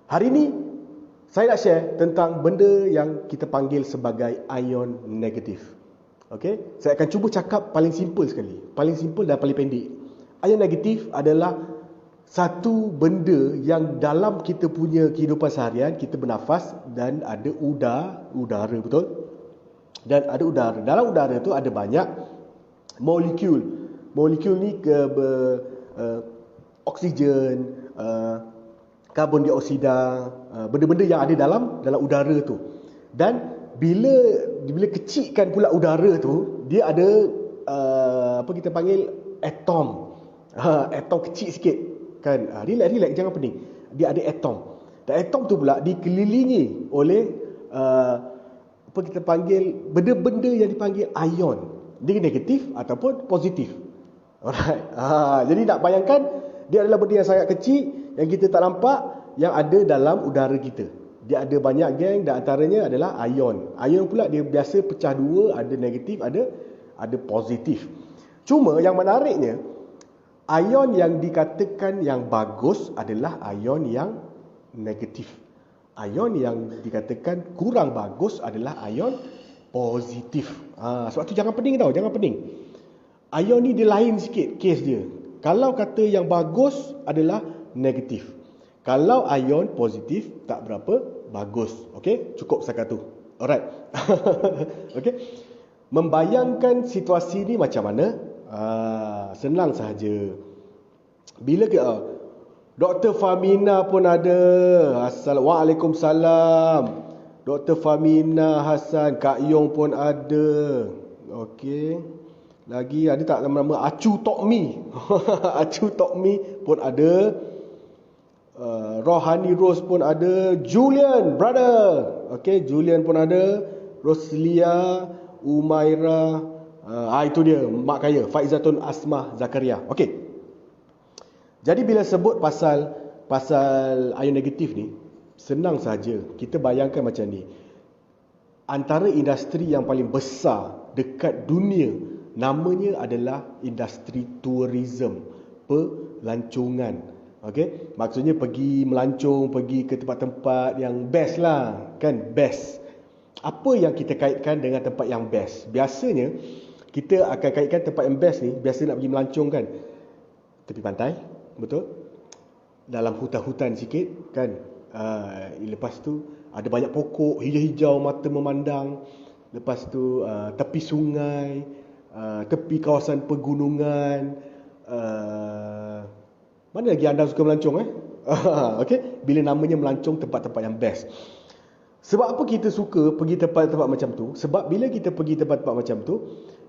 Hari ini saya nak share tentang benda yang kita panggil sebagai ion negatif. Okey, saya akan cuba cakap paling simple sekali. Paling simple dan paling pendek. Ion negatif adalah satu benda yang dalam kita punya kehidupan seharian kita bernafas dan ada udara, betul? Dan ada udara. Dalam udara tu ada banyak molekul. Molekul ni oksigen, karbon dioksida, benda-benda yang ada dalam udara tu. Dan bila kecilkan pula udara tu, dia ada apa kita panggil atom. Atom kecil sikit kan. Relax jangan pening. Dia ada atom. Dan atom tu pula dikelilingi oleh apa kita panggil benda-benda yang dipanggil ion. Dia negatif ataupun positif. Alright. Jadi nak bayangkan dia adalah benda yang sangat kecil yang kita tak nampak yang ada dalam udara kita. Dia ada banyak geng dan antaranya adalah ion. Ion pula dia biasa pecah dua, ada negatif, ada positif. Cuma yang menariknya, ion yang dikatakan yang bagus adalah ion yang negatif. Ion yang dikatakan kurang bagus adalah ion positif. Sebab tu jangan pening tau, jangan pening. Ion ni dia lain sikit case dia. Kalau kata yang bagus adalah negatif. Kalau ion positif tak berapa bagus. Okey, cukup setakat tu. Alright. Okey. Membayangkan situasi ni macam mana? Senang sahaja. Bila ke Dr. Famina pun ada. Waalaikumsalam. Dr. Famina Hassan, Kak Yong pun ada. Okey. Lagi ada tak nama-nama Acu Tokmi? Acu Tokmi pun ada. Rohani Rose pun ada. Julian brother. Okay, Julian pun ada. Roslia, Umaira. Itu dia mak kaya, Faizatun Asmah Zakaria. Okay. Jadi bila sebut pasal ion negatif ni, senang saja. Kita bayangkan macam ni. Antara industri yang paling besar dekat dunia, namanya adalah industri tourism, pelancongan. Okey, maksudnya pergi melancong, pergi ke tempat-tempat yang best lah, kan, best. Apa yang kita kaitkan dengan tempat yang best? Biasanya kita akan kaitkan tempat yang best ni, biasa nak pergi melancong kan, tepi pantai, betul? Dalam hutan-hutan sikit kan. Lepas tu ada banyak pokok, hijau-hijau, mata memandang. Lepas tu tepi sungai, tepi kawasan pegunungan. Mana lagi anda suka melancong Okey, bila namanya melancong tempat-tempat yang best. Sebab apa kita suka pergi tempat-tempat macam tu? Sebab bila kita pergi tempat-tempat macam tu,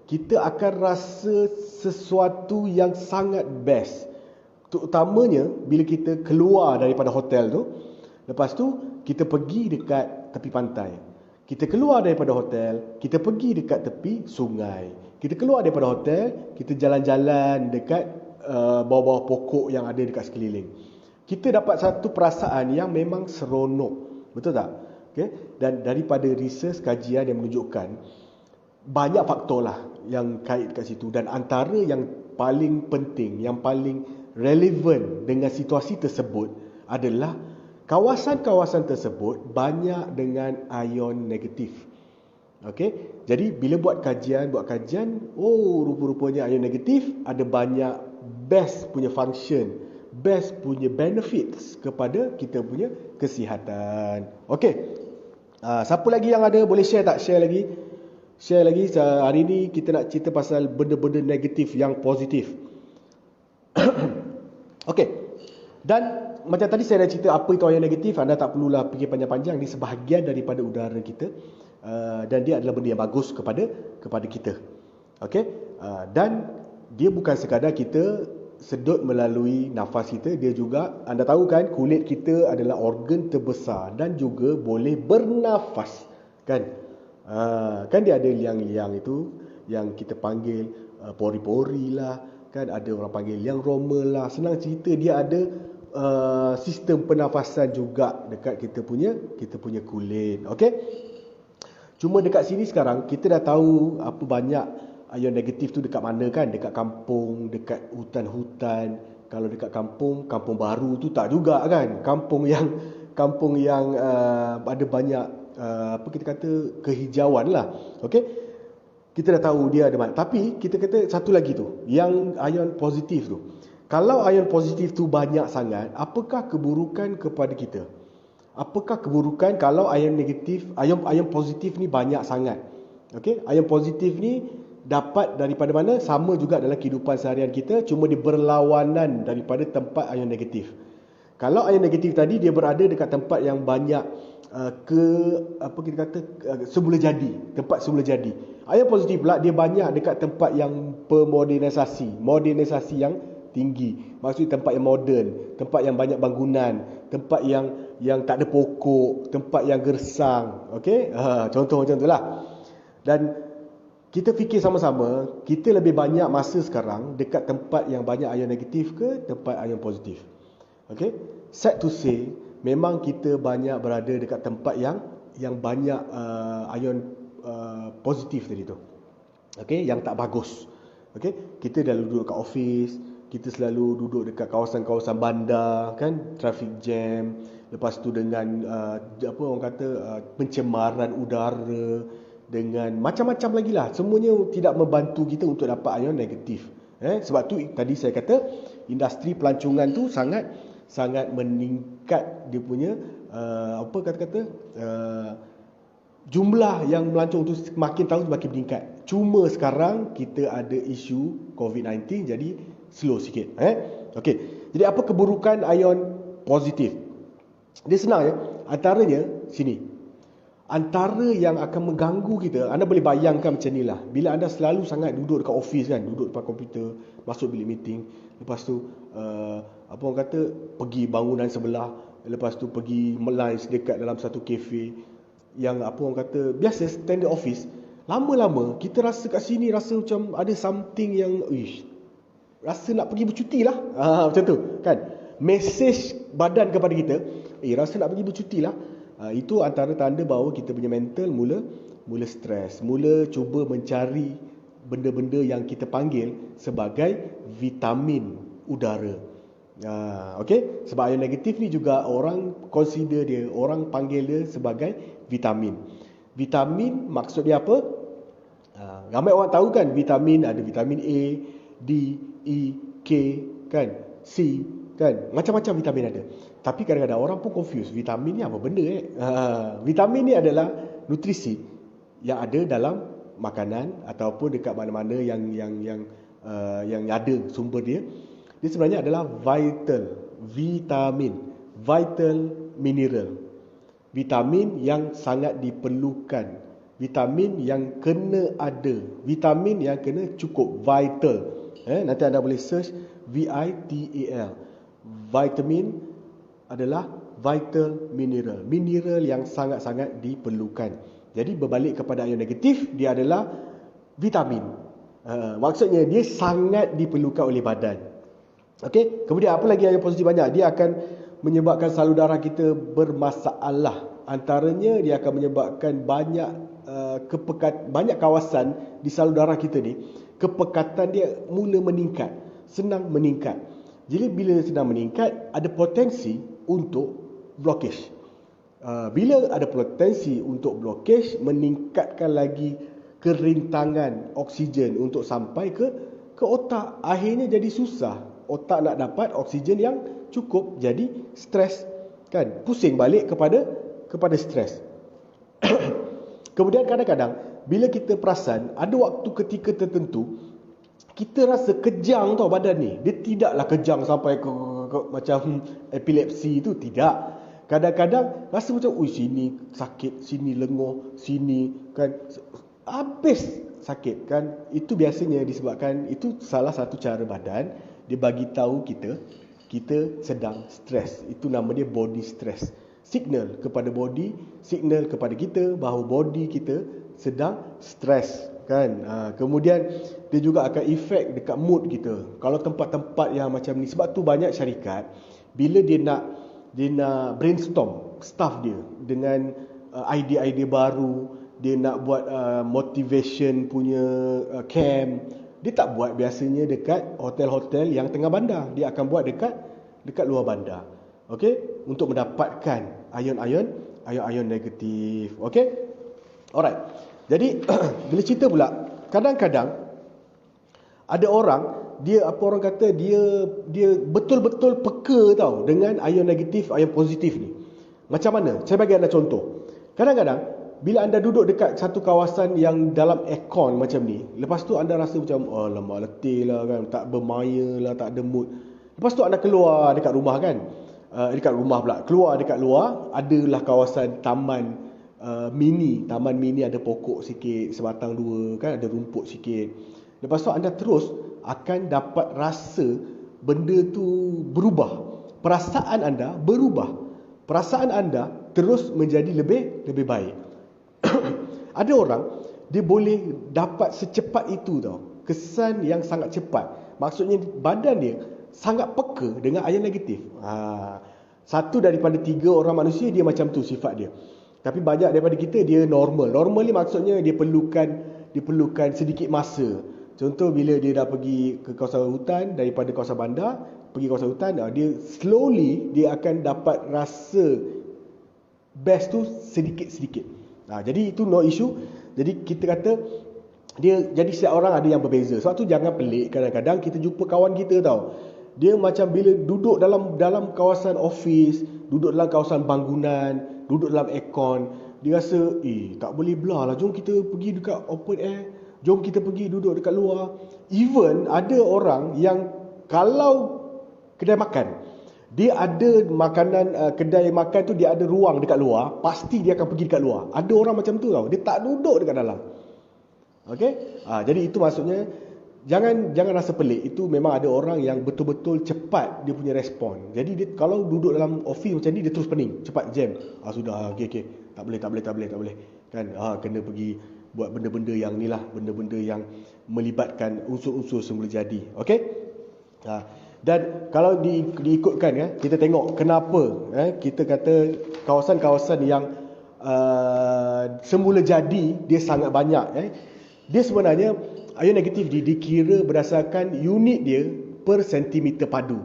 kita akan rasa sesuatu yang sangat best. Terutamanya bila kita keluar daripada hotel tu, lepas tu kita pergi dekat tepi pantai. Kita keluar daripada hotel, kita pergi dekat tepi sungai. Kita keluar daripada hotel, kita jalan-jalan dekat bawah-bawah pokok yang ada dekat sekeliling. Kita dapat satu perasaan yang memang seronok. Betul tak? Okay? Dan daripada research, kajian yang menunjukkan banyak faktor lah yang kait kat situ. Dan antara yang paling penting, yang paling relevan dengan situasi tersebut adalah kawasan-kawasan tersebut banyak dengan ion negatif. Okey, jadi bila buat kajian, rupa-rupanya ion negatif ada banyak best punya function, best punya benefits kepada kita punya kesihatan. Okey. Siapa lagi yang ada boleh share tak? Share lagi. Hari ni kita nak cerita pasal benda-benda negatif yang positif. Okey. Dan macam tadi saya dah cerita apa itu ion negatif, anda tak perlulah fikir panjang-panjang, dia sebahagian daripada udara kita. Dan dia adalah benda yang bagus kepada kita. Okey? Dan dia bukan sekadar kita sedut melalui nafas kita, dia juga, anda tahu kan, kulit kita adalah organ terbesar dan juga boleh bernafas, kan? Kan dia ada liang-liang itu yang kita panggil pori-pori lah, kan, ada orang panggil liang Roma lah. Senang cerita, dia ada sistem pernafasan juga dekat kita punya kulit. Okey? Cuma dekat sini sekarang kita dah tahu apa banyak ion negatif tu dekat mana kan, dekat kampung, dekat hutan-hutan. Kalau dekat kampung baru tu tak juga kan. Kampung yang kampung yang ada banyak apa kita kata kehijauan lah. Okey. Kita dah tahu dia ada banyak. Tapi kita kata satu lagi tu, yang ion positif tu. Kalau ion positif tu banyak sangat, apakah keburukan kepada kita? Apakah keburukan kalau ion negatif, ion positif ni banyak sangat? Okey, ion positif ni dapat daripada mana? Sama juga dalam kehidupan seharian kita, cuma dia berlawanan daripada tempat ion negatif. Kalau ion negatif tadi dia berada dekat tempat yang banyak apa kita kata semula jadi, tempat semula jadi. Ion positif pula dia banyak dekat tempat yang modernisasi yang tinggi. Maksudnya tempat yang moden, tempat yang banyak bangunan, tempat yang tak ada pokok, tempat yang gersang. Okey? Contoh macam itulah. Dan kita fikir sama-sama, kita lebih banyak masa sekarang dekat tempat yang banyak ion negatif ke tempat ion positif. Okey? Sad to say, memang kita banyak berada dekat tempat yang banyak ion positif tadi tu. Okey, yang tak bagus. Okey, kita dah duduk kat office, kita selalu duduk dekat kawasan-kawasan bandar kan, traffic jam, lepas tu dengan apa orang kata pencemaran udara, dengan macam-macam lagi lah. Semuanya tidak membantu kita untuk dapat ion negatif. Sebab tu tadi saya kata industri pelancongan tu sangat meningkat dia punya apa kata-kata jumlah yang melancong tu semakin tahun semakin meningkat. Cuma sekarang kita ada isu COVID-19 jadi slow sikit. Okey. Jadi apa keburukan ion positif? Dia senang ya. Antaranya sini. Antara yang akan mengganggu kita, anda boleh bayangkan macam ni lah. Bila anda selalu sangat duduk dekat office kan, duduk depan komputer, masuk bilik meeting, lepas tu apa orang kata pergi bangunan sebelah, lepas tu pergi lunch dekat dalam satu kafe yang apa orang kata biasa standard office. Lama-lama kita rasa kat sini rasa macam ada something yang rasa nak pergi bercuti lah. Macam tu kan. Mesej badan kepada kita, rasa nak pergi bercuti lah. Itu antara tanda bahawa kita punya mental mula stres, mula cuba mencari benda-benda yang kita panggil sebagai vitamin udara. Okey, sebab ion negatif ni juga orang consider dia, orang panggil dia sebagai vitamin. Vitamin maksud dia apa? Ramai orang tahu kan, vitamin ada vitamin A, D, E, K kan, C kan, macam-macam vitamin ada. Tapi kadang-kadang orang pun confuse, vitamin ni apa benda vitamin ni adalah nutrisi yang ada dalam makanan ataupun dekat mana-mana yang ada sumber dia. Dia sebenarnya adalah vitamin, vital mineral. Vitamin yang sangat diperlukan, vitamin yang kena ada, vitamin yang kena cukup, vital. Nanti anda boleh search VITAL. Vitamin adalah vital mineral, mineral yang sangat-sangat diperlukan. Jadi berbalik kepada ion negatif, dia adalah vitamin. Maksudnya dia sangat diperlukan oleh badan. Okey, kemudian apa lagi ion positif banyak? Dia akan menyebabkan salur darah kita bermasalah. Antaranya dia akan menyebabkan banyak banyak kawasan di salur darah kita ni, kepekatan dia mula meningkat, senang meningkat. Jadi bila sedang meningkat, ada potensi untuk blockage. Bila ada potensi untuk blockage, meningkatkan lagi kerintangan oksigen untuk sampai ke otak. Akhirnya jadi susah. Otak nak dapat oksigen yang cukup, jadi stres. Kan? Pusing balik kepada stres. Kemudian kadang-kadang, bila kita perasan, ada waktu ketika tertentu, kita rasa kejang tau badan ni. Dia tidaklah kejang sampai ke macam epilepsi tu, tidak. Kadang-kadang rasa macam sini sakit, sini lenguh, sini kan habis sakit kan. Itu biasanya disebabkan, itu salah satu cara badan dia bagi tahu kita sedang stres. Itu nama dia body stress. Signal kepada body, signal kepada kita bahawa body kita sedang stres kan. Kemudian dia juga akan efek dekat mood kita. Kalau tempat-tempat yang macam ni, sebab tu banyak syarikat bila dia nak brainstorm staff dia dengan idea-idea baru, dia nak buat motivation punya camp, dia tak buat biasanya dekat hotel-hotel yang tengah bandar. Dia akan buat dekat luar bandar. Okey, untuk mendapatkan ion-ion negatif. Okey? Alright. Jadi bila cerita pula, kadang-kadang ada orang, dia apa orang kata, dia betul-betul peka tau dengan ion negatif, ion positif ni. Macam mana? Saya bagi anda contoh. Kadang-kadang bila anda duduk dekat satu kawasan yang dalam aircon macam ni, lepas tu anda rasa macam, oh lama letih lah kan, tak bermaya lah, tak ada mood. Lepas tu anda keluar dekat rumah kan, keluar dekat luar, adalah kawasan taman mini. Taman mini ada pokok sikit, sebatang dua kan, ada rumput sikit. Lepas tu anda terus akan dapat rasa benda tu berubah. Perasaan anda berubah. Perasaan anda terus menjadi lebih baik. Ada orang, dia boleh dapat secepat itu tau. Kesan yang sangat cepat. Maksudnya badan dia sangat peka dengan ion negatif. Satu daripada 3 orang manusia dia macam tu sifat dia. Tapi banyak daripada kita dia normal. Normal ni maksudnya dia perlukan sedikit masa. Contoh bila dia dah pergi ke kawasan hutan, daripada kawasan bandar pergi kawasan hutan, dia slowly dia akan dapat rasa best tu sedikit-sedikit. Jadi itu no issue. Jadi kita kata dia, jadi setiap orang ada yang berbeza. Sebab tu jangan pelik, kadang-kadang kita jumpa kawan kita tau, dia macam bila duduk dalam kawasan office, duduk dalam kawasan bangunan, duduk dalam aircon, dia rasa tak boleh belah lah, jom kita pergi dekat open air, jom kita pergi duduk dekat luar. Even ada orang yang kalau kedai makan, dia ada makanan, kedai makan tu dia ada ruang dekat luar, pasti dia akan pergi dekat luar. Ada orang macam tu tau, dia tak duduk dekat dalam. Okey? Jadi itu maksudnya jangan rasa pelik. Itu memang ada orang yang betul-betul cepat dia punya respon. Jadi dia kalau duduk dalam office macam ni, dia terus pening, cepat jam. Sudah, okey. Tak boleh. Kan kena pergi buat benda-benda yang ni lah, benda-benda yang melibatkan unsur-unsur semula jadi. Okey? Dan kalau diikutkan, kita tengok kenapa kita kata kawasan-kawasan yang semula jadi dia sangat banyak. Dia sebenarnya ion negatif dikira berdasarkan unit dia per sentimeter padu.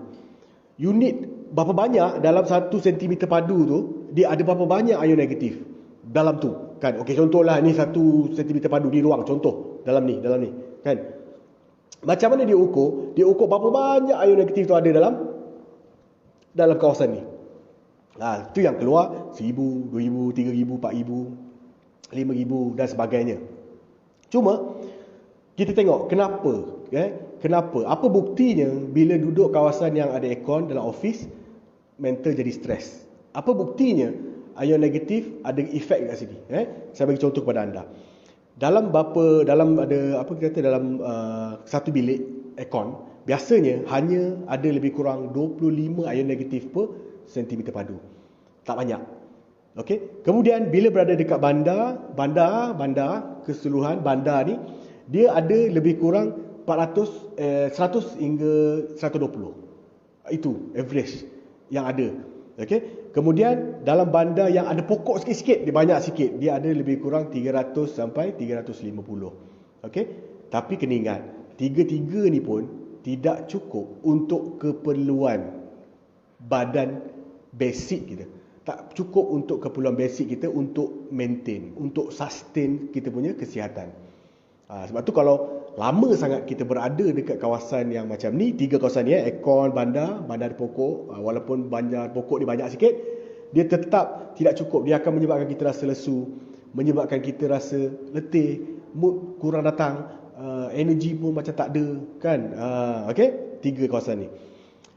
Unit berapa banyak dalam 1 sentimeter padu tu, dia ada berapa banyak ion negatif dalam tu kan. Okey, contohlah ni 1 sentimeter padu di ruang, contoh dalam ni kan. Macam mana dia ukur? Dia ukur berapa banyak ion negatif tu ada dalam kawasan ni. Itu yang keluar 1,000, 2,000, 3,000, 4,000, 5,000 dan sebagainya. Cuma kita tengok kenapa. Kenapa? Apa buktinya bila duduk kawasan yang ada aircon dalam office, mental jadi stres? Apa buktinya ion negatif ada efek kat sini? Saya bagi contoh kepada anda. Dalam satu bilik aircon, biasanya hanya ada lebih kurang 25 ion negatif per sentimeter padu. Tak banyak. Okey. Kemudian bila berada dekat bandar keseluruhan bandar ni, dia ada lebih kurang 100 hingga 120. Itu average yang ada. Okey. Kemudian dalam bandar yang ada pokok sikit-sikit, dia banyak sikit, dia ada lebih kurang 300 sampai 350. Okey. Tapi kena ingat, 3 ni pun tidak cukup untuk keperluan badan basic kita. Tak cukup untuk keperluan basic kita untuk maintain, untuk sustain kita punya kesihatan. Sebab tu kalau lama sangat kita berada dekat kawasan yang macam ni, 3 kawasan ni, aircon, bandar ada pokok, walaupun bandar pokok dia banyak sikit, dia tetap tidak cukup. Dia akan menyebabkan kita rasa lesu, menyebabkan kita rasa letih, mood kurang datang, energi pun macam tak ada kan. Okey, 3 kawasan ni.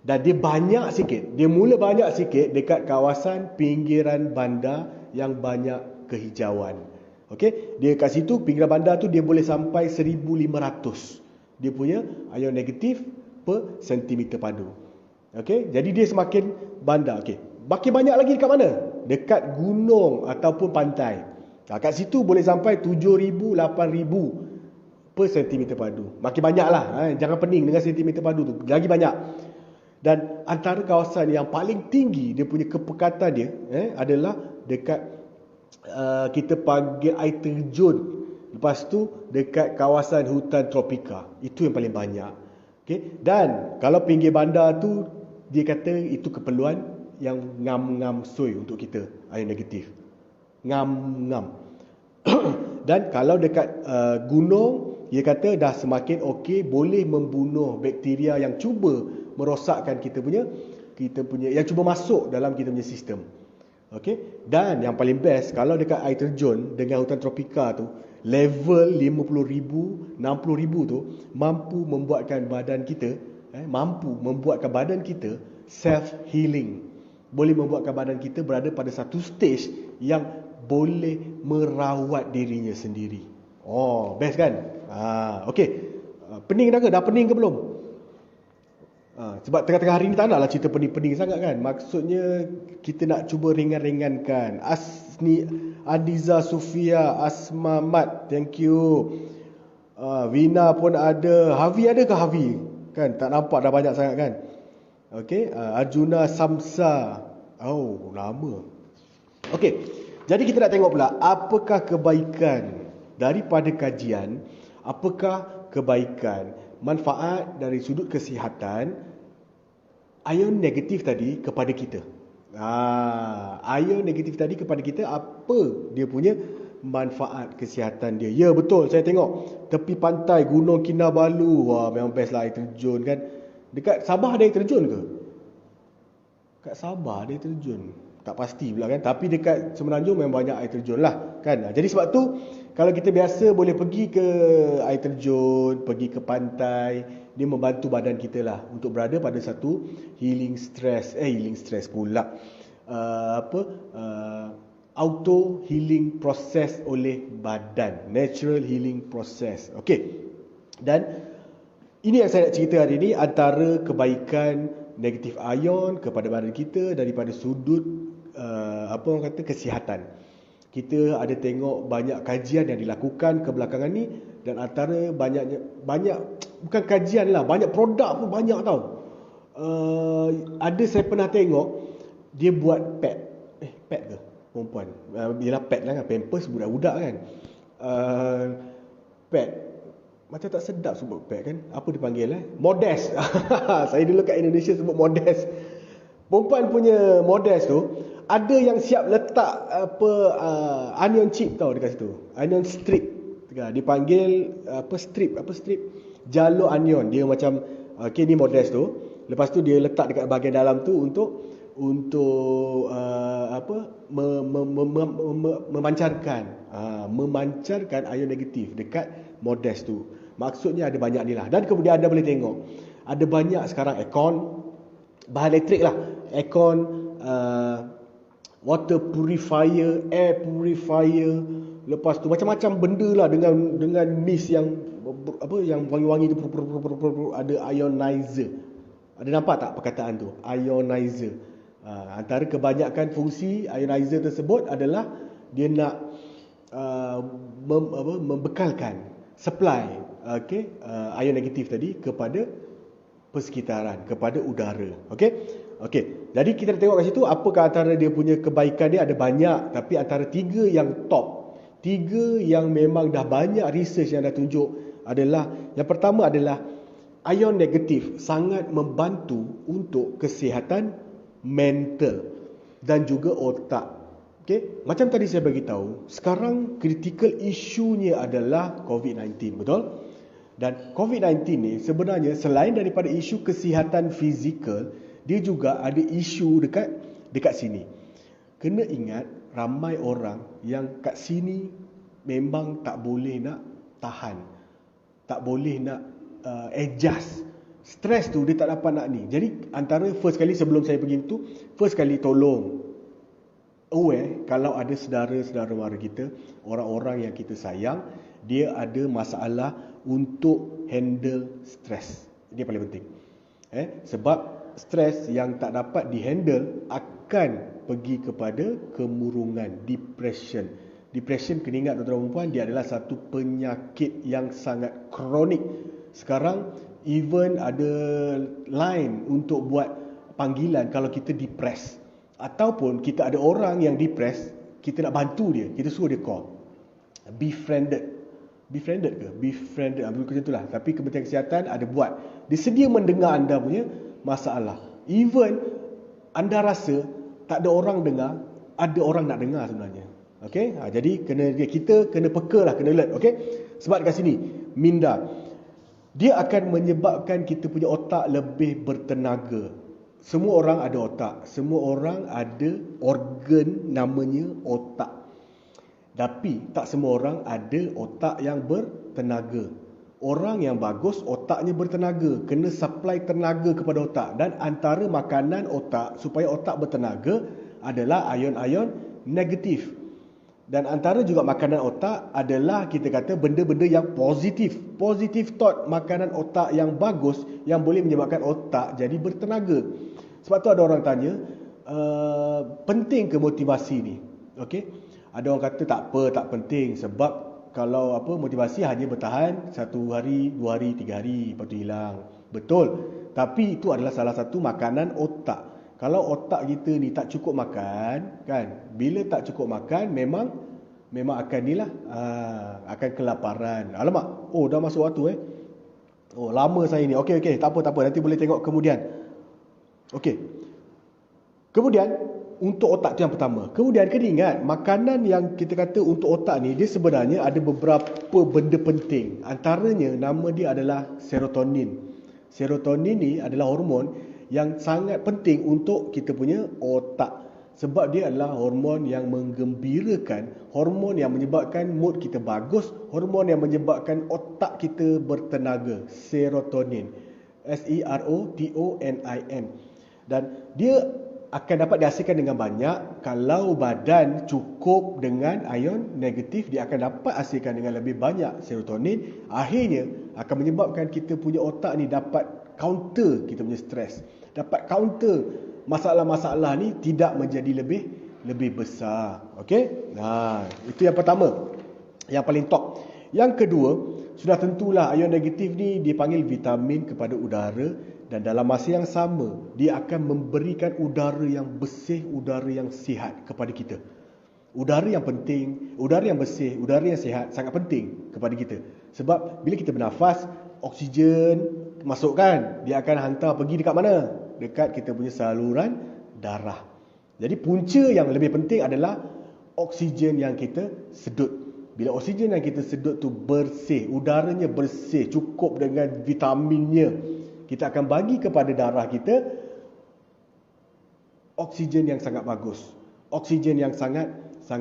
Dan dia banyak sikit, dia mula banyak sikit dekat kawasan pinggiran bandar yang banyak kehijauan. Okey, dia kat situ pinggiran bandar tu dia boleh sampai 1,500 dia punya ion negatif per sentimeter padu. Okey, jadi dia semakin bandar. Okey, makin banyak lagi dekat mana? Dekat gunung ataupun pantai. Kat situ boleh sampai 7,000, 8,000 per sentimeter padu. Makin banyaklah, jangan pening dengan sentimeter padu tu, lagi banyak. Dan antara kawasan yang paling tinggi dia punya kepekatan dia adalah dekat kita panggil air terjun. Lepas tu dekat kawasan hutan tropika. Itu yang paling banyak. Okay? Dan kalau pinggir bandar tu, dia kata itu keperluan yang ngam-ngam sui untuk kita, ion negatif. Ngam-ngam. Dan kalau dekat gunung, dia kata dah semakin okey, boleh membunuh bakteria yang cuba merosakkan kita punya yang cuba masuk dalam kita punya sistem. Okey. Dan yang paling best, kalau dekat air terjun dengan hutan tropika tu, level 50,000, 60,000 tu mampu membuatkan badan kita self healing. Boleh membuatkan badan kita berada pada satu stage yang boleh merawat dirinya sendiri. Oh, best kan? Okey. Pening dah ke? Dah pening ke belum? Sebab tengah-tengah hari ni tak naklah cerita pening-pening sangat kan. Maksudnya kita nak cuba ringan-ringankan. Asni Adiza Sufia, Asma Mat, thank you. Vina pun ada. Havi ada ke Havi? Kan tak nampak dah banyak sangat kan. Okey, Arjuna Samsa. Oh, lama. Okey. Jadi kita nak tengok pula apakah kebaikan daripada kajian, apakah kebaikan, manfaat dari sudut kesihatan ion negatif tadi kepada kita. Ion negatif tadi kepada kita, apa dia punya manfaat kesihatan dia. Ya, betul, saya tengok tepi pantai Gunung Kinabalu. Wah, memang best lah air terjun kan. Dekat Sabah ada air terjun ke? Kat Sabah ada air terjun, tak pasti pula kan. Tapi dekat Semenanjung memang banyak air terjun lah kan. Jadi sebab tu kalau kita biasa boleh pergi ke air terjun, pergi ke pantai, dia membantu badan kita lah untuk berada pada satu healing stress pula. Auto healing process oleh badan, natural healing process. Okey. Dan ini yang saya nak cerita hari ini, antara kebaikan negatif ion kepada badan kita daripada sudut kesihatan. Kita ada tengok banyak kajian yang dilakukan kebelakangan ni, dan antara banyak bukan kajian lah, banyak produk pun banyak tau. Ada saya pernah tengok dia buat pad ke perempuan, ialah pad lah kan, pampers budak-budak kan. Pad macam tak sedap sebut pad kan. Apa dipanggil Modest. Saya dulu kat Indonesia sebut Modest. Perempuan punya Modest tu ada yang siap letak onion chip tau dekat situ. Onion strip. Dipanggil strip jalur onion. Dia macam ni Modest tu. Lepas tu dia letak dekat bahagian dalam tu untuk memancarkan ion negatif dekat Modest tu. Maksudnya ada banyak ni lah. Dan kemudian anda boleh tengok ada banyak sekarang aircon, bahan elektrik lah, aircon, water purifier, air purifier, lepas tu macam-macam benda lah dengan mist yang wangi-wangi tu, ada ionizer. Ada nampak tak perkataan tu, ionizer? Antara kebanyakan fungsi ionizer tersebut adalah dia nak membekalkan supply ion negatif tadi kepada persekitaran, kepada udara. Okey. Jadi kita tengok kat situ apakah antara dia punya kebaikan dia. Ada banyak, tapi antara 3 yang top, 3 yang memang dah banyak research yang dah tunjuk adalah, yang pertama adalah ion negatif sangat membantu untuk kesihatan mental dan juga otak. Okey, macam tadi saya bagi tahu, sekarang critical issue-nya adalah COVID-19, betul? Dan COVID-19 ni sebenarnya selain daripada isu kesihatan fizikal, dia juga ada isu dekat sini. Kena ingat, ramai orang yang kat sini memang tak boleh nak tahan, tak boleh nak adjust. Stres tu dia tak dapat nak ni. Jadi antara first kali sebelum saya pergi tu, first kali tolong aware kalau ada saudara-saudara mara kita, orang-orang yang kita sayang, dia ada masalah untuk handle stres. Ini paling penting. Sebab stres yang tak dapat dihandle akan pergi kepada kemurungan, depression. Depression, kena ingat tuan-tuan dan puan, dia adalah satu penyakit yang sangat kronik. Sekarang even ada line untuk buat panggilan kalau kita depres, ataupun kita ada orang yang depres, kita nak bantu dia, kita suruh dia call befriended macam itulah. Tapi Kementerian Kesihatan ada buat, dia sedia mendengar anda punya masalah. Even anda rasa tak ada orang dengar, ada orang nak dengar sebenarnya. Okey, jadi kita kena peka lah, kena alert. Okey, sebab dekat sini minda dia akan menyebabkan kita punya otak lebih bertenaga. Semua orang ada otak, semua orang ada organ namanya otak. Tapi tak semua orang ada otak yang bertenaga. Orang yang bagus otaknya bertenaga, kena supply tenaga kepada otak, dan antara makanan otak supaya otak bertenaga adalah ion-ion negatif. Dan antara juga makanan otak adalah kita kata benda-benda yang positif. Positive thought, makanan otak yang bagus yang boleh menyebabkan otak jadi bertenaga. Sebab tu ada orang tanya, penting ke motivasi ni? Okey. Ada orang kata tak apa, tak penting, sebab kalau motivasi hanya bertahan 1 hari, 2 hari, 3 hari, lepas tu hilang. Betul. Tapi itu adalah salah satu makanan otak. Kalau otak kita ni tak cukup makan, kan? Bila tak cukup makan, memang akan akan kelaparan. Alamak, dah masuk waktu lama saya ni. Okey, tak apa, nanti boleh tengok kemudian. Okey. Kemudian untuk otak tu yang pertama. Kemudian kena ingat, makanan yang kita kata untuk otak ni, dia sebenarnya ada beberapa benda penting. Antaranya nama dia adalah serotonin. Serotonin ni adalah hormon yang sangat penting untuk kita punya otak. Sebab dia adalah hormon yang menggembirakan, hormon yang menyebabkan mood kita bagus, hormon yang menyebabkan otak kita bertenaga. Serotonin. S-E-R-O-T-O-N-I-N. Dan dia akan dapat dihasilkan dengan banyak. Kalau badan cukup dengan ion negatif, dia akan dapat hasilkan dengan lebih banyak serotonin. Akhirnya akan menyebabkan kita punya otak ni dapat counter kita punya stres, dapat counter masalah-masalah ni tidak menjadi lebih besar. Okey? Itu yang pertama, yang paling top. Yang kedua, sudah tentulah ion negatif ni dipanggil vitamin kepada udara, dan dalam masa yang sama dia akan memberikan udara yang bersih, udara yang sihat kepada kita. Udara yang penting, udara yang bersih, udara yang sihat sangat penting kepada kita. Sebab bila kita bernafas, oksigen masuk kan, dia akan hantar pergi dekat mana? Dekat kita punya saluran darah. Jadi punca yang lebih penting adalah oksigen yang kita sedut. Bila oksigen yang kita sedut tu bersih, udaranya bersih, cukup dengan vitaminnya, kita akan bagi kepada darah kita oksigen yang sangat bagus, oksigen yang sangat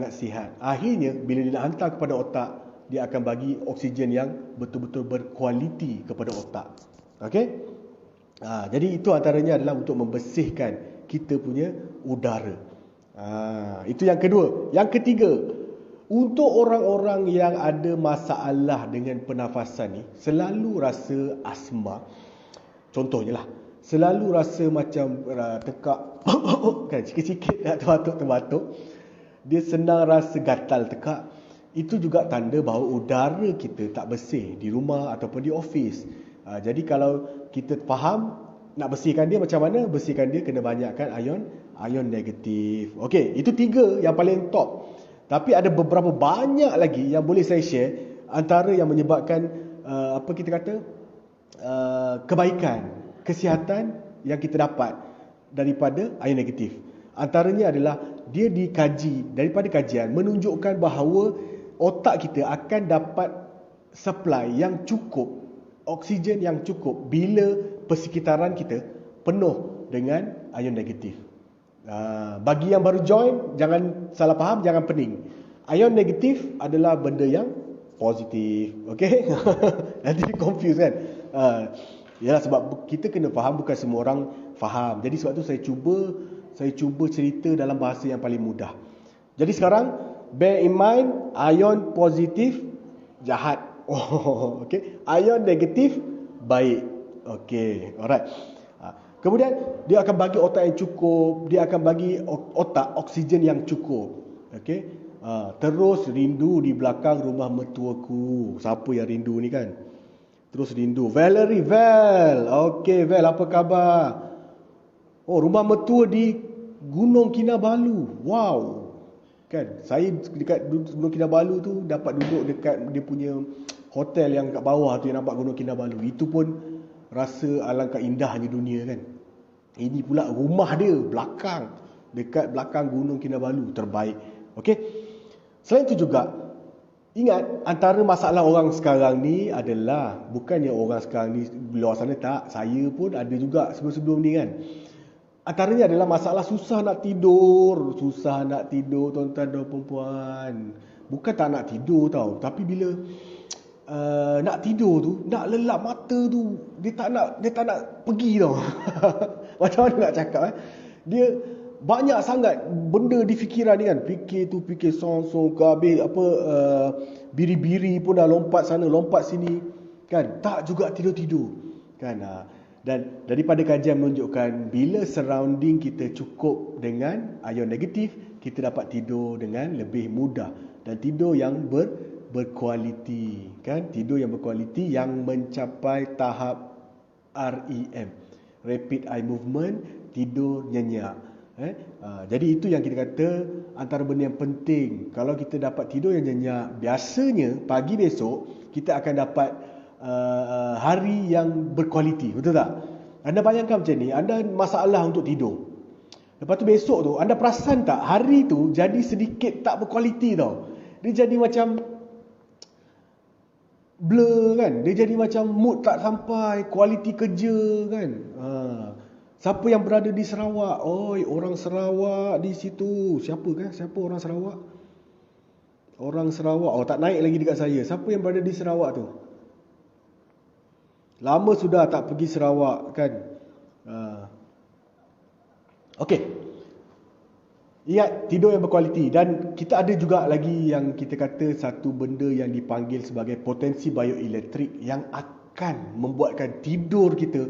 sihat. Akhirnya bila dia nak hantar kepada otak, dia akan bagi oksigen yang betul-betul berkualiti kepada otak. Okey? Jadi itu antaranya adalah untuk membersihkan kita punya udara. Itu yang kedua. Yang ketiga, untuk orang-orang yang ada masalah dengan pernafasan ni, selalu rasa asma. Contohnya lah, selalu rasa macam tekak kan, sikit-sikit nak terbatuk, dia senang rasa gatal tekak. Itu juga tanda bahawa udara kita tak bersih di rumah ataupun di office. Jadi kalau kita faham nak bersihkan dia macam mana, bersihkan dia kena banyakkan ion negatif. Okey, itu 3 yang paling top. Tapi ada beberapa banyak lagi yang boleh saya share, antara yang menyebabkan kebaikan, kesihatan yang kita dapat daripada ion negatif. Antaranya adalah dia dikaji, daripada kajian menunjukkan bahawa otak kita akan dapat supply yang cukup, oksigen yang cukup bila persekitaran kita penuh dengan ion negatif. Bagi yang baru join, jangan salah faham, jangan pening. Ion negatif adalah benda yang positif. Okey? Nanti confuse kan? Yalah, sebab kita kena faham, bukan semua orang faham. Jadi sebab tu saya cuba cerita dalam bahasa yang paling mudah. Jadi sekarang bear in mind, ion positif jahat. Okey. Ion negatif baik. Okey, alright. Kemudian dia akan bagi otak yang cukup, dia akan bagi otak oksigen yang cukup. Okey. Terus rindu di belakang rumah mertuaku. Siapa yang rindu ni kan? Terus rindu. Valerie, Okey, Val, apa khabar? Oh, rumah mertua di Gunung Kinabalu. Wow. Kan, saya dekat Gunung Kinabalu tu dapat duduk dekat dia punya hotel yang kat bawah tu yang nampak Gunung Kinabalu. Itu pun rasa alangkah indahnya dunia kan. Ini pula rumah dia belakang. dekat belakang Gunung Kinabalu, terbaik. Okey. Selain itu juga, ingat, antara masalah orang sekarang ni adalah, bukannya orang sekarang ni luar sana tak, saya pun ada juga sebelum-sebelum ni kan. Antaranya adalah masalah susah nak tidur tuan-tuan dan puan-puan. Bukan tak nak tidur tau, tapi bila nak tidur tu, nak lelap mata tu, dia tak nak pergi tau. Macam mana nak cakap dia banyak sangat benda di fikiran ni kan. Fikir tu, fikir song-song ke habis biri-biri pun dah lompat sana, lompat sini kan. Tak juga tidur-tidur kan. Dan daripada kajian menunjukkan, bila surrounding kita cukup dengan ion negatif, kita dapat tidur dengan lebih mudah. Dan tidur yang berkualiti kan. Tidur yang berkualiti, yang mencapai tahap REM, Rapid Eye Movement, tidur nyenyak. Jadi itu yang kita kata antara benda yang penting. Kalau kita dapat tidur yang nyenyak, biasanya pagi besok kita akan dapat hari yang berkualiti. Betul tak? Anda bayangkan macam ni, anda masalah untuk tidur, lepas tu besok tu anda perasan tak, hari tu jadi sedikit tak berkualiti tau. Dia jadi macam blur kan. Dia jadi macam mood tak sampai, kualiti kerja kan. Siapa yang berada di Sarawak? Oi, orang Sarawak di situ. Siapa orang Sarawak? Orang Sarawak. Oh, tak naik lagi dekat saya. Siapa yang berada di Sarawak tu? Lama sudah tak pergi Sarawak kan. Okey. Ingat, tidur yang berkualiti. Dan kita ada juga lagi yang kita kata satu benda yang dipanggil sebagai potensi bioelektrik yang akan membuatkan tidur kita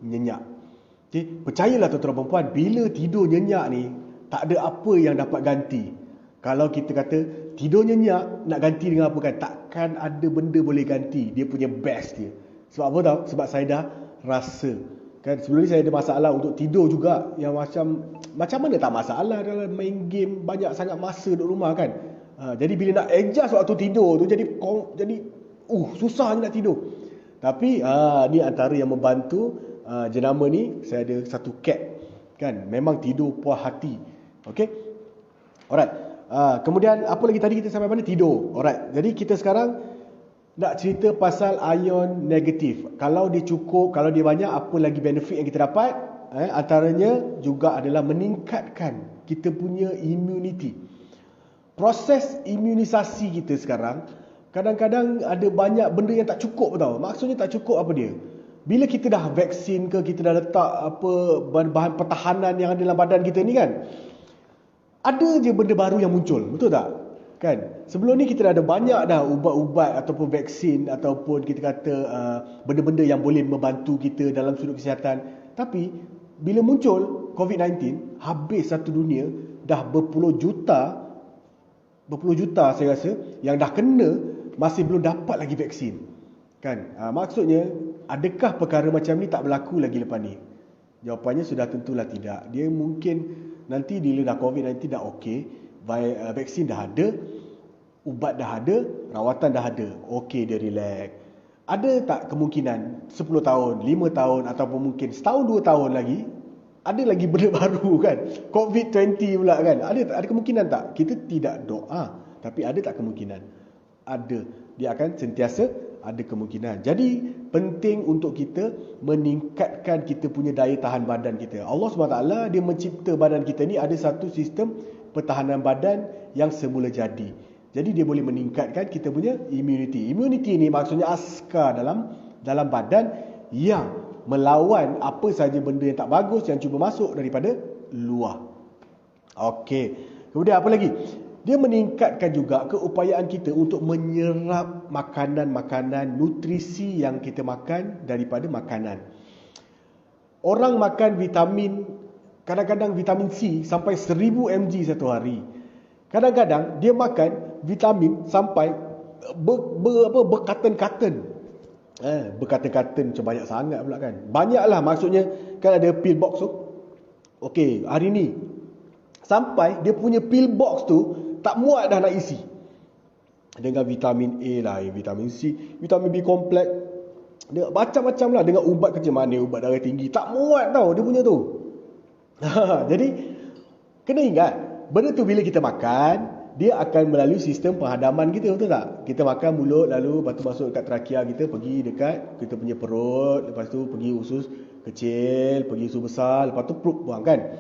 nyenyak. Okay? Percayalah tuan-tuan dan puan, bila tidur nyenyak ni, tak ada apa yang dapat ganti. Kalau kita kata tidur nyenyak, nak ganti dengan apa kan? Takkan ada benda boleh ganti. Dia punya best dia. Sebab apa tahu? Sebab saya dah rasa. Kan, sebelum ni saya ada masalah untuk tidur juga, yang macam mana tak masalah dalam main game, banyak sangat masa duduk rumah kan. Jadi bila nak adjust waktu tidur tu, jadi susah nak tidur. Tapi ni antara yang membantu jenama ni. Saya ada satu cat kan, memang tidur puas hati. Okey. Alright. Kemudian apa lagi tadi kita sampai mana? Tidur. Alright. Jadi kita sekarang nak cerita pasal ion negatif. Kalau dia cukup, kalau dia banyak, apa lagi benefit yang kita dapat? Antaranya juga adalah meningkatkan kita punya immunity. Proses imunisasi kita sekarang, kadang-kadang ada banyak benda yang tak cukup tau. Maksudnya tak cukup apa dia? Bila kita dah vaksin ke, kita dah letak apa bahan pertahanan yang ada dalam badan kita ni kan, ada je benda baru yang muncul. Betul tak? Kan? Sebelum ni kita dah ada banyak dah ubat-ubat ataupun vaksin ataupun kita kata benda-benda yang boleh membantu kita dalam sudut kesihatan. Tapi bila muncul COVID-19, habis satu dunia, dah berpuluh juta saya rasa yang dah kena, masih belum dapat lagi vaksin. Kan? Maksudnya, adakah perkara macam ni tak berlaku lagi lepas ni? Jawapannya sudah tentulah tidak. Dia mungkin nanti bila dah COVID-19 dah okey, vaksin dah ada, ubat dah ada, rawatan dah ada, okey, dia relax. Ada tak kemungkinan 10 tahun, 5 tahun ataupun mungkin setahun 2 tahun lagi ada lagi benda baru kan? COVID-20 pula kan? Ada kemungkinan tak? Kita tidak doa, tapi ada tak kemungkinan? Ada. Dia akan sentiasa ada kemungkinan. Jadi penting untuk kita meningkatkan kita punya daya tahan badan kita. Allah SWT dia mencipta badan kita ni ada satu sistem pertahanan badan yang semula jadi. Jadi dia boleh meningkatkan kita punya immunity. Immunity ni maksudnya askar dalam badan yang melawan apa sahaja benda yang tak bagus yang cuba masuk daripada luar. Okey. Kemudian apa lagi? Dia meningkatkan juga keupayaan kita untuk menyerap makanan-makanan nutrisi yang kita makan daripada makanan. Orang makan vitamin, kadang-kadang vitamin C sampai 1000 mg satu hari. Kadang-kadang dia makan vitamin sampai berkarton-karton. Berkarton-karton macam banyak sangat pula kan. Banyaklah, maksudnya kan ada pill box tu. Okey, hari ni sampai dia punya pill box tu tak muat dah nak isi. Dengan vitamin A lah, vitamin C, vitamin B kompleks, dia macam-macam lah, dengan ubat kecil mana, ubat darah tinggi, tak muat tau dia punya tu. Jadi kena ingat, benda tu bila kita makan, dia akan melalui sistem penghadaman kita, betul tak? Kita makan mulut, lalu lepas tu masuk dekat trakea kita, pergi dekat kita punya perut, lepas tu pergi usus kecil, pergi usus besar, lepas tu perut buang kan.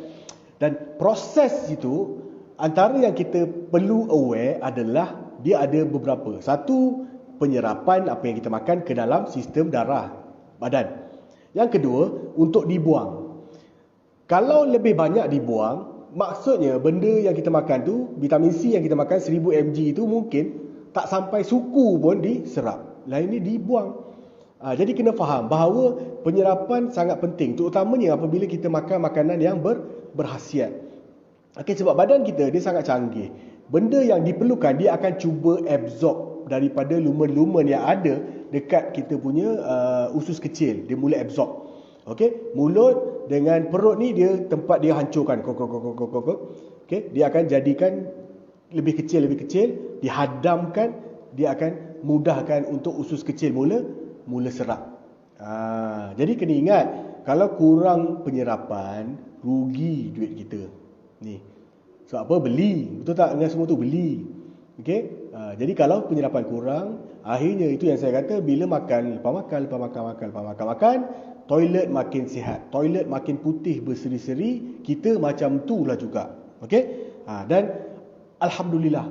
Dan proses itu, antara yang kita perlu aware adalah dia ada beberapa. Satu, penyerapan apa yang kita makan ke dalam sistem darah badan. Yang kedua, untuk dibuang. Kalau lebih banyak dibuang, maksudnya benda yang kita makan tu, vitamin C yang kita makan 1000 mg itu mungkin tak sampai suku pun diserap. Lain ni dibuang. Jadi kena faham bahawa penyerapan sangat penting, terutamanya apabila kita makan makanan yang berkhasiat. Okey, sebab badan kita dia sangat canggih. Benda yang diperlukan dia akan cuba absorb daripada lumen-lumen yang ada dekat kita punya usus kecil. Dia mula absorb. Okey, mulut dengan perut ni dia tempat dia hancurkan. Okey, dia akan jadikan lebih kecil, dihadamkan, dia akan mudahkan untuk usus kecil mula serap. Jadi kena ingat, kalau kurang penyerapan, rugi duit kita. Ni. Sebab apa? Beli. Betul tak? Dengan semua tu beli. Okey? Jadi kalau penyerapan kurang, akhirnya itu yang saya kata, bila makan, lepas makan, toilet makin sihat, toilet makin putih berseri-seri, kita macam tu lah juga. Okey? Dan alhamdulillah,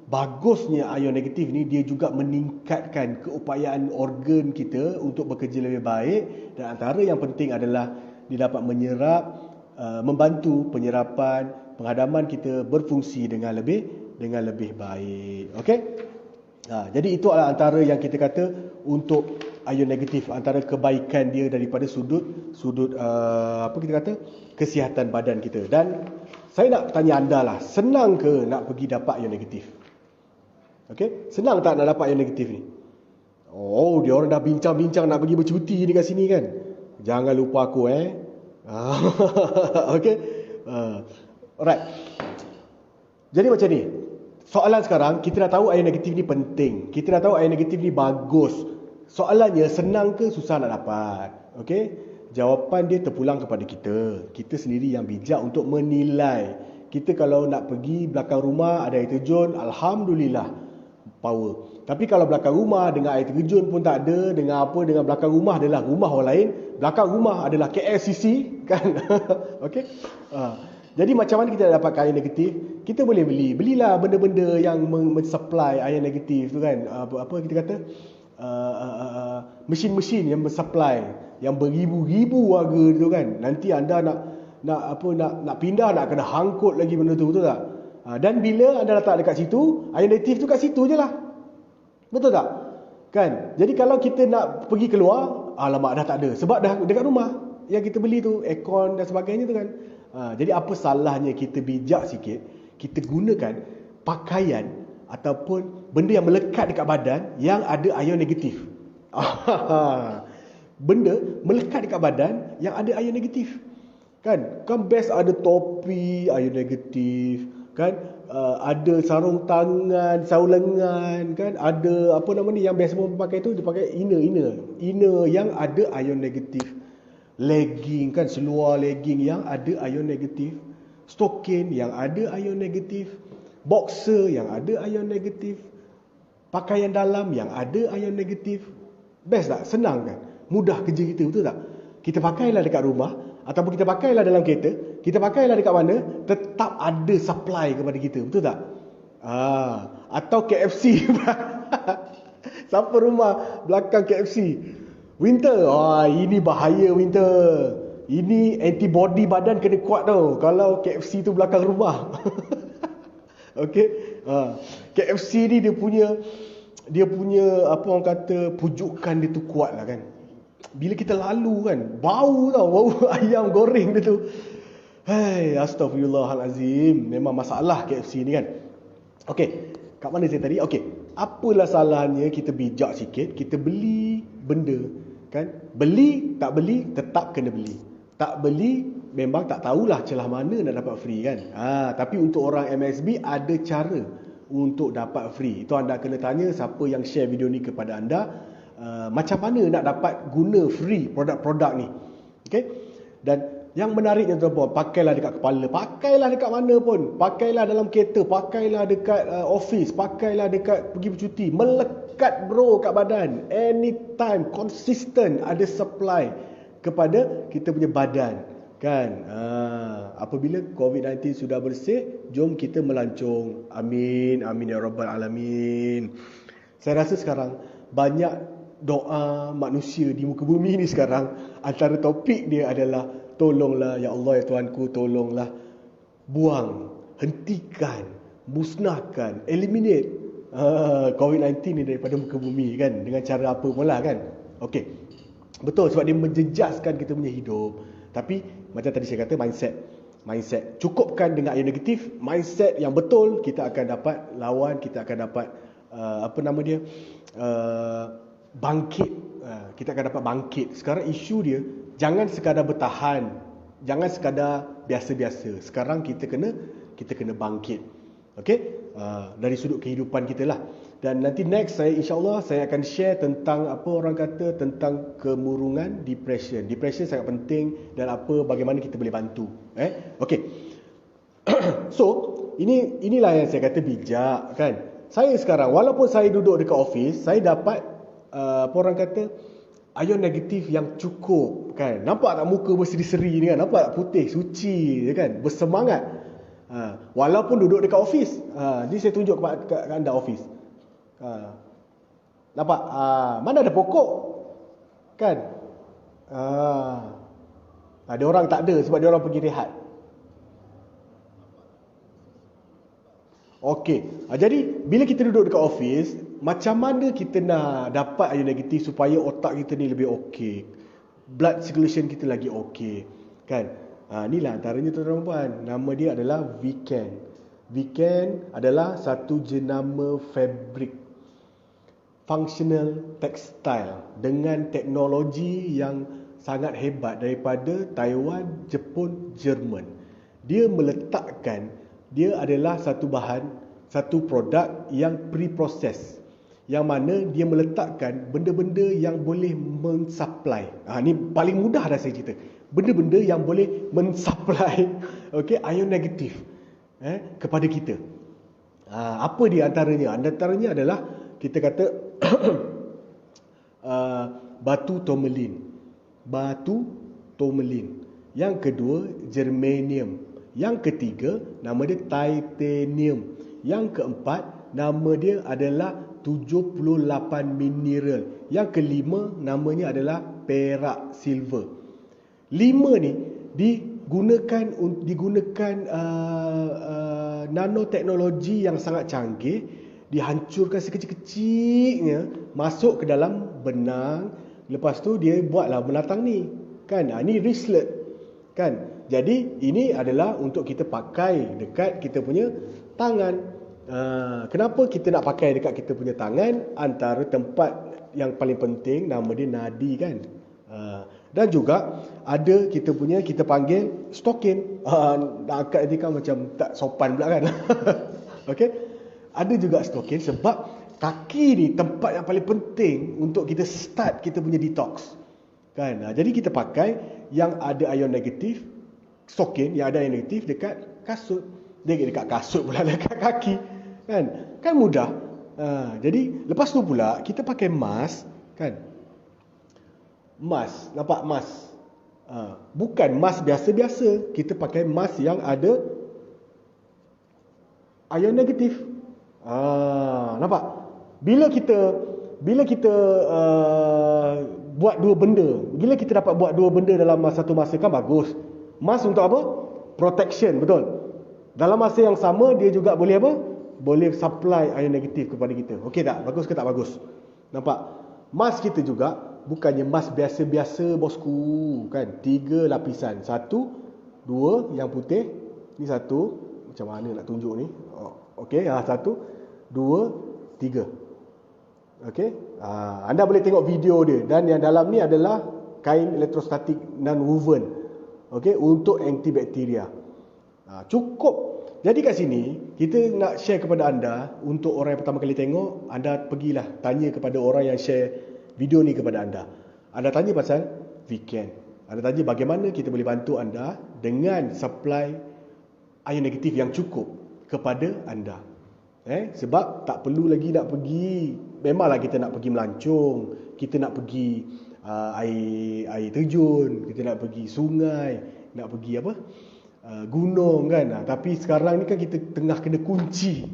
bagusnya ion negatif ni dia juga meningkatkan keupayaan organ kita untuk bekerja lebih baik, dan antara yang penting adalah dia dapat menyerap, membantu penyerapan, penghadaman kita berfungsi dengan lebih baik. Okey? Jadi itu adalah antara yang kita kata untuk ion negatif, antara kebaikan dia daripada sudut apa kita kata, kesihatan badan kita. Dan saya nak tanya anda lah, senang ke nak pergi dapat ion negatif? Okey, senang tak nak dapat ion negatif ni? Oh, dia orang dah bincang-bincang nak pergi bercuti dekat sini kan. Jangan lupa aku Okey. Alright. Jadi macam ni. Soalan sekarang, kita dah tahu ion negatif ni penting. Kita dah tahu ion negatif ni bagus. Soalannya, senang ke susah nak dapat? Okey? Jawapan dia terpulang kepada kita. Kita sendiri yang bijak untuk menilai. Kita kalau nak pergi belakang rumah ada air terjun, alhamdulillah, power. Tapi kalau belakang rumah dengan air terjun pun tak ada, dengan belakang rumah adalah rumah orang lain, belakang rumah adalah KLCC, kan? Okey? Jadi macam mana kita dapatkan ion negatif? Kita boleh belilah benda-benda yang mensupply ion negatif tu kan. Apa kita kata? Mesin-mesin yang mensupply, yang beribu-ribu harga tu kan. Nanti anda nak pindah, nak kena hangkut lagi benda tu, betul tak? Dan bila anda letak dekat situ, ion negatif tu kat situ je lah. Betul tak? Kan? Jadi kalau kita nak pergi keluar, alamak dah tak ada. Sebab dah dekat rumah yang kita beli tu, aircon dan sebagainya tu kan. Jadi apa salahnya kita bijak sikit, kita gunakan pakaian ataupun benda yang melekat dekat badan yang ada ion negatif. Benda melekat dekat badan yang ada ion negatif. Kan best ada topi ion negatif, kan? Ada sarung tangan, sarung lengan, kan? Ada apa nama ni yang biasa orang pakai tu, dia pakai inner yang ada ion negatif. Legging, kan, seluar legging yang ada ion negatif, stokin yang ada ion negatif, boxer yang ada ion negatif, pakaian dalam yang ada ion negatif. Best tak? Senang kan? Mudah kerja kita, betul tak? Kita pakailah dekat rumah, ataupun kita pakailah dalam kereta, kita pakailah dekat mana, tetap ada supply kepada kita, betul tak? Atau KFC. Siapa rumah belakang KFC? Winter, ini bahaya winter. Ini antibody badan kena kuat tau kalau KFC tu belakang rumah. Okey. KFC ni dia punya apa orang kata, pujukan dia tu kuat lah kan. Bila kita lalu kan, bau ayam goreng dia tu. Hai, astagfirullahalazim. Memang masalah KFC ni kan. Okey, kat mana saya tadi? Okey, apalah salahnya kita bijak sikit, kita beli benda, kan? Beli, tak beli, tetap kena beli. Tak beli, memang tak tahulah celah mana nak dapat free kan. Tapi untuk orang MSB ada cara untuk dapat free. Itu anda kena tanya siapa yang share video ni kepada anda, macam mana nak dapat guna free produk-produk ni. Okey? Dan Yang menariknya tuan-puan, pakailah dekat kepala, pakailah dekat mana pun, pakailah dalam kereta, pakailah dekat office, pakailah dekat pergi bercuti, melekat bro kat badan, anytime, consistent ada supply kepada kita punya badan, kan? Apabila COVID-19 sudah bersih, jom kita melancong. Amin, amin ya rabbal alamin. Saya rasa sekarang banyak doa manusia di muka bumi ni sekarang, antara topik dia adalah tolonglah ya Allah ya Tuhanku, tolonglah buang, hentikan, musnahkan, eliminate COVID-19 ni daripada muka bumi, kan, dengan cara apa pun lah, kan. Okey, betul, sebab dia menjejaskan kita punya hidup. Tapi macam tadi saya kata, mindset cukupkan dengan yang negatif, mindset yang betul, kita akan dapat lawan, kita akan dapat bangkit. Kita akan dapat bangkit. Sekarang isu dia jangan sekadar bertahan, jangan sekadar biasa-biasa. Sekarang kita kena bangkit. Okey? Dari sudut kehidupan kita lah. Dan nanti next insya-Allah saya akan share tentang apa orang kata tentang kemurungan, depression. Depression sangat penting dan bagaimana kita boleh bantu. Okey. So, inilah yang saya kata bijak, kan. Saya sekarang walaupun saya duduk dekat office, saya dapat orang kata ion negatif yang cukup, kan. Nampak tak muka berseri-seri ni, kan? Nampak tak putih, suci, kan? Bersemangat. Walaupun duduk dekat office. Ni saya tunjuk kepada anda office. Nampak? Mana ada pokok, kan? Ada orang tak ada sebab dia orang pergi rehat. Okey. Jadi bila kita duduk dekat office, macam mana kita nak dapat ion negatif supaya otak kita ni lebih okey, blood circulation kita lagi okey, kan? Inilah antaranya tuan-tuan. Nama dia adalah Viken. Viken adalah satu jenama fabrik, functional textile, dengan teknologi yang sangat hebat daripada Taiwan, Jepun, Jerman. Dia meletakkan, dia adalah satu bahan, satu produk yang pre-process, yang mana dia meletakkan benda-benda yang boleh mensupply. Ni paling mudah dah saya cerita. Benda-benda yang boleh mensupply ion negatif kepada kita. Apa dia antaranya? Antaranya adalah kita kata batu tourmaline. Batu tourmaline. Yang kedua germanium. Yang ketiga nama dia titanium. Yang keempat nama dia adalah 78 mineral. Yang kelima namanya adalah perak silver. 5 ni digunakan nanoteknologi yang sangat canggih, dihancurkan sekecil-kecilnya, masuk ke dalam benang, lepas tu dia buatlah binatang ni, kan. Ni wristlet, kan. Jadi ini adalah untuk kita pakai dekat kita punya tangan. Kenapa kita nak pakai dekat kita punya tangan? Antara tempat yang paling penting nama dia nadi, kan. Dan juga ada kita panggil stokin. Nak angkat nanti kan macam tak sopan pula, kan. Okey. Ada juga stokin sebab kaki ni tempat yang paling penting untuk kita start kita punya detox, kan. Jadi kita pakai yang ada ion negatif, stokin yang ada ion negatif dekat kasut. Dekat kasut pula, dekat kaki, kan mudah. Jadi lepas tu pula kita pakai mask, kan. Mask, nampak mask? Bukan mask biasa-biasa. Kita pakai mask yang ada ion negatif. Nampak? Bila kita buat dua benda, bila kita dapat buat dua benda dalam satu masa, kan bagus. Mask untuk apa? Protection, betul. Dalam masa yang sama dia juga boleh apa? Boleh supply ion negatif kepada kita. Okey tak? Bagus ke tak bagus? Nampak? Mask kita juga bukannya mask biasa-biasa, bosku, kan. 3 lapisan. 1, 2 yang putih. Ni 1. Macam mana nak tunjuk ni? Okey, 1, 2, 3. Okey. Anda boleh tengok video dia, dan yang dalam ni adalah kain elektrostatik non-woven. Okey, untuk antibakteria. Cukup. Jadi kat sini kita nak share kepada anda, untuk orang yang pertama kali tengok, anda pergilah tanya kepada orang yang share video ni kepada anda. Anda tanya pasal Viken. Anda tanya bagaimana kita boleh bantu anda dengan supply ion negatif yang cukup kepada anda. Sebab tak perlu lagi nak pergi, memanglah kita nak pergi melancong, kita nak pergi air terjun, kita nak pergi sungai, nak pergi gunung kan. Tapi sekarang ni kan kita tengah kena kunci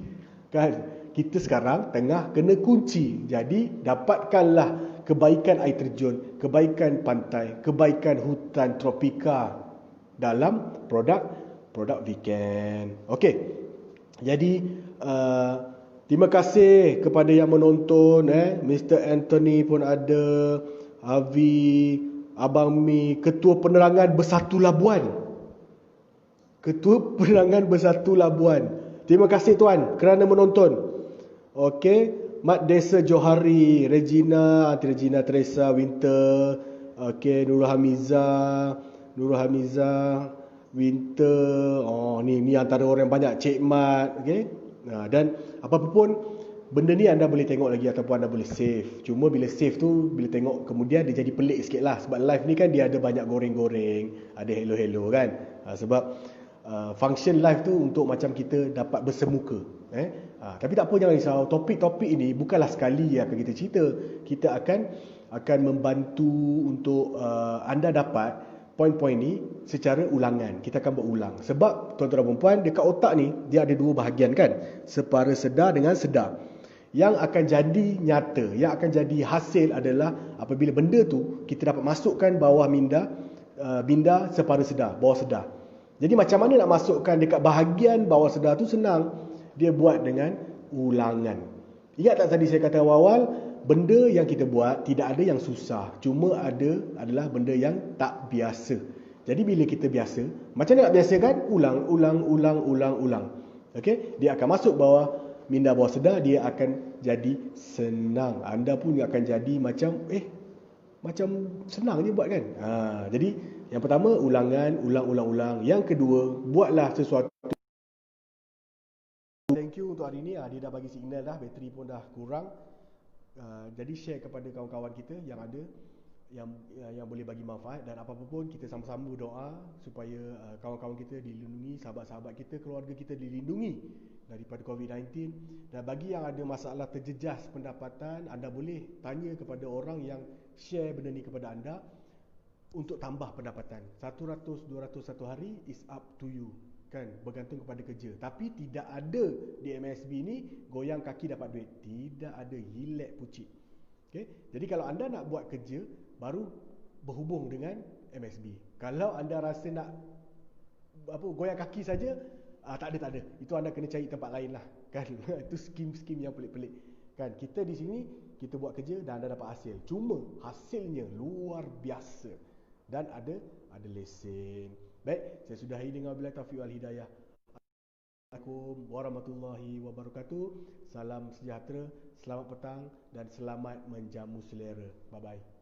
kan. Kita sekarang tengah kena kunci. Jadi dapatkanlah kebaikan air terjun, kebaikan pantai, kebaikan hutan tropika dalam produk weekend. Okey. Jadi terima kasih kepada yang menonton. Mr. Anthony pun ada, Havi, Abang Mi, Ketua Penerangan Bersatu Labuan. Ketua Penerangan Bersatu Labuan. Terima kasih tuan kerana menonton. Okey, Mat Desa Johari, Regina, Aunty Regina, Teresa, Winter, okey, Nurul Hamiza, Winter. Oh, ni antara orang banyak, Cik Mat, okey. Dan apa-apa pun benda ni anda boleh tengok lagi ataupun anda boleh save. Cuma bila save tu, bila tengok kemudian dia jadi pelik sikit lah. Sebab live ni kan dia ada banyak goreng-goreng, ada hello-hello kan. Sebab function live tu untuk macam kita dapat bersemuka. Tapi tak apa, jangan risau. Topik-topik ini bukanlah sekali yang akan kita cerita. Kita akan membantu untuk anda dapat poin-poin ni secara ulangan. Kita akan berulang. Sebab tuan-tuan dan puan, dekat otak ni dia ada dua bahagian kan. Separa sedar dengan sedar. Yang akan jadi nyata, yang akan jadi hasil adalah apabila benda tu kita dapat masukkan bawah minda separa sedar, bawah sedar. Jadi macam mana nak masukkan dekat bahagian bawah sedar tu? Senang. Dia buat dengan ulangan. Ingat tak tadi saya kata awal-awal, benda yang kita buat tidak ada yang susah, cuma adalah benda yang tak biasa. Jadi bila kita biasa, macam mana nak biasakan? Ulang. Okey, dia akan masuk bawah minda bawah sedar, dia akan jadi senang. Anda pun akan jadi macam senang je buat kan. Jadi yang pertama ulangan, ulang. Yang kedua, buatlah sesuatu. Thank you untuk hari ni. Dia dah bagi signal dah, bateri pun dah kurang. Jadi share kepada kawan-kawan kita yang ada yang boleh bagi manfaat, dan apa-apa pun kita sama-sama berdoa supaya kawan-kawan kita dilindungi, sahabat-sahabat kita, keluarga kita dilindungi daripada COVID-19. Dan bagi yang ada masalah terjejas pendapatan, anda boleh tanya kepada orang yang share benda ni kepada anda untuk tambah pendapatan. 100, 200 satu hari is up to you kan, bergantung kepada kerja. Tapi tidak ada di MSB ni goyang kaki dapat duit. Tidak ada, hilek pucik. Okay? Jadi kalau anda nak buat kerja, baru berhubung dengan MSB. Kalau anda rasa nak goyang kaki saja, tak ada. Itu anda kena cari tempat lain lah kan. Itu skim-skim yang pelik-pelik kan. Kita di sini kita buat kerja dan anda dapat hasil. Cuma hasilnya luar biasa dan ada lesen. Baik, saya sudahi dengan wabillahi taufiq wal hidayah. Assalamualaikum warahmatullahi wabarakatuh. Salam sejahtera, selamat petang dan selamat menjamu selera. Bye bye.